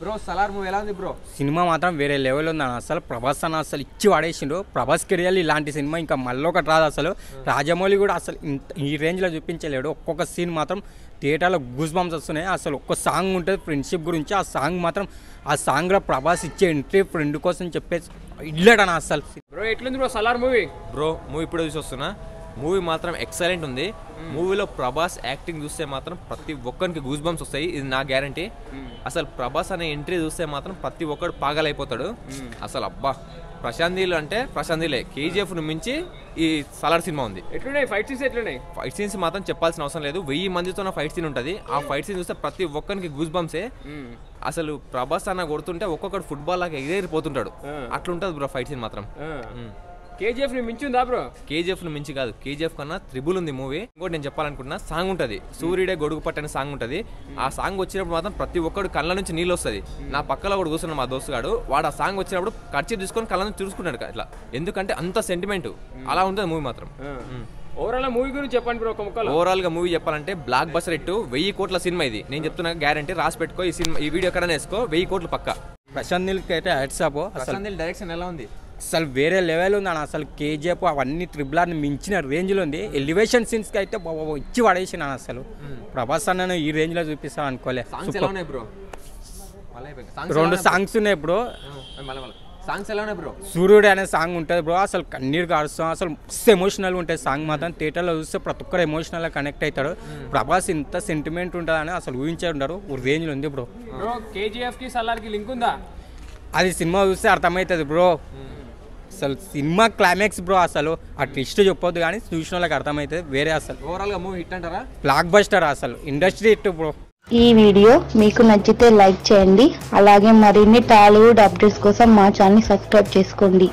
Bro Salaar movie ఎలా ఉంది bro? Cinema మాత్రం వేరే లెవెల్ ఉంది అసలు. ప్రభాస్ అన్న అసలు ఇచ్చి పడేసిండు. ప్రభాస్ కెరియర్ ఇలాంటి సినిమా ఇంకా మళ్ళీ ఒకటి రాదు అసలు. రాజమౌళి కూడా అసలు ఈ రేంజ్లో చూపించలేడు. ఒక్కొక్క సీన్ మాత్రం థియేటర్లో గూస్ బంప్స్ వస్తున్నాయి. అసలు ఒక్క సాంగ్ ఉంటుంది ఫ్రెండ్షిప్ గురించి. ఆ సాంగ్ మాత్రం ఆ సాంగ్లో ప్రభాస్ ఇచ్చే ఎంట్రీ ఫ్రెండ్ కోసం చెప్పేసి ఇల్లడన అసలు. బ్రో ఎట్లుంది bro Salaar movie? Bro movie ఇప్పుడు చూసి వస్తున్నా. మూవీ మాత్రం ఎక్సలెంట్ ఉంది. మూవీలో ప్రభాస్ యాక్టింగ్ చూస్తే మాత్రం ప్రతి ఒక్కరికి గూస్ బంప్స్ వస్తాయి, ఇది నా గ్యారంటీ. అసలు ప్రభాస్ అనే ఎంట్రీ చూస్తే మాత్రం ప్రతి ఒక్కడు పాగలైపోతాడు అసలు. అబ్బా ప్రశాంత్ నీల్ అంటే ప్రశాంత్ నీలే. కేజీఎఫ్ ను మించి ఈ సలార్ సినిమా ఉంది. ఎట్లున్నాయి ఫైట్ సీన్స్? ఎట్లున్నాయి ఫైట్ సీన్స్ మాత్రం చెప్పాల్సిన అవసరం లేదు. 1000 మందితో ఫైట్ సీన్ ఉంటుంది. ఆ ఫైట్ సీన్ చూస్తే ప్రతి ఒక్కరికి గూస్ బంప్సే. అసలు ప్రభాస్ అన్న కొడుతుంటే ఒక్కొక్కడు ఫుట్బాల్ లాగా ఎగిరిపోతుంటాడు. అట్లుంటది బ్రో ఫైట్ సీన్ మాత్రం. కేజీఎఫ్ ని మించి ఉందా బ్రో? కేజీఎఫ్ ను మించి కాదు, కేజీఎఫ్ కన్నా త్రిబుల్ ఉంది మూవీ. ఇంకోటి నేను చెప్పాలనుకుంటున్నా, సాంగ్ ఉంటుంది సూర్యుడే గొడుగు పట్టని సాంగ్ ఉంటుంది. ఆ సాంగ్ వచ్చినప్పుడు మాత్రం ప్రతి ఒక్కడు కళ్ళ నుంచి నీళ్ళు వస్తుంది. నా పక్కలో కూడా కూర్చున్నాడు మా దోస్తుగాడు, వాడు ఆ సాంగ్ వచ్చినప్పుడు ఖర్చు తీసుకొని కళ్ళ నుంచి చూసుకున్నాడు ఇట్లా. ఎందుకంటే అంత సెంటిమెంట్ అలా ఉంటుంది మూవీ మాత్రం. ఓవరాల్ మూవీ గురించి చెప్పండి బ్రో ఒక ముక్కలో. ఓవరాల్ గా మూవీ చెప్పాలంటే బ్లాక్ బస్టర్ హిట్. 1000 కోట్ల సినిమా ఇది. నేను చెప్తున్నా గ్యారంటీ, రాసి పెట్టుకో. ఈ సినిమా ఈ వీడియో ఎక్కడైనా వేసుకో, 1000 కోట్లు పక్క. ప్రశాంత్ నీల్కి అయితే హెడ్సాప్. ప్రశాంత్ నీల్ డైరెక్షన్ ఎలా ఉంది? అసలు వేరే లెవెల్ ఉంది అన్న. అసలు కేజీఎఫ్ అవన్నీ ట్రిపుల్ ఆర్ని మించిన రేంజ్లో ఉంది. ఎలివేషన్ సీన్స్కి అయితే ఇచ్చి పడేసినాను అసలు. ప్రభాస్ అన్న ఈ రేంజ్లో చూపిస్తాను అనుకోలే. 2 సాంగ్స్ ఉన్నాయి బ్రో. సాంగ్స్ ఎలా ఉన్నాయి బ్రో? సూర్యుడు అనే సాంగ్ ఉంటుంది బ్రో. అసలు కన్నీరు కారుస్తాం. అసలు మస్తు ఎమోషనల్గా ఉంటుంది సాంగ్ మాత్రం. థియేటర్లో చూస్తే ప్రతి ఒక్కరు ఎమోషనల్గా కనెక్ట్ అవుతాడు. ప్రభాస్ ఇంత సెంటిమెంట్ ఉంటుందని అసలు ఊహించే ఉండరు. రేంజ్లో ఉంది బ్రో. బ్రో కేజీఎఫ్ కి సలార్ కి లింక్ ఉందా? అది సినిమా చూస్తే అర్థమవుతుంది బ్రో. అసలు సినిమా క్లైమాక్స్ బ్రో. అసలు ఆ ట్విస్ట్ చెప్పొద్దు కానీ చూసిన వాళ్ళకి అర్థమవుతుంది వేరే. అసలు ఓవరాల్ గా మూవీ హిట్ అంటారా? బ్లాక్ బస్టర్ అసలు. Industry hit bro. ఈ వీడియో మీకు నచ్చితే లైక్ చేయండి. అలాగే మరిన్ని టాలీవుడ్ అప్డేట్స్ కోసం మా ఛానల్ సబ్స్క్రైబ్ చేసుకోండి.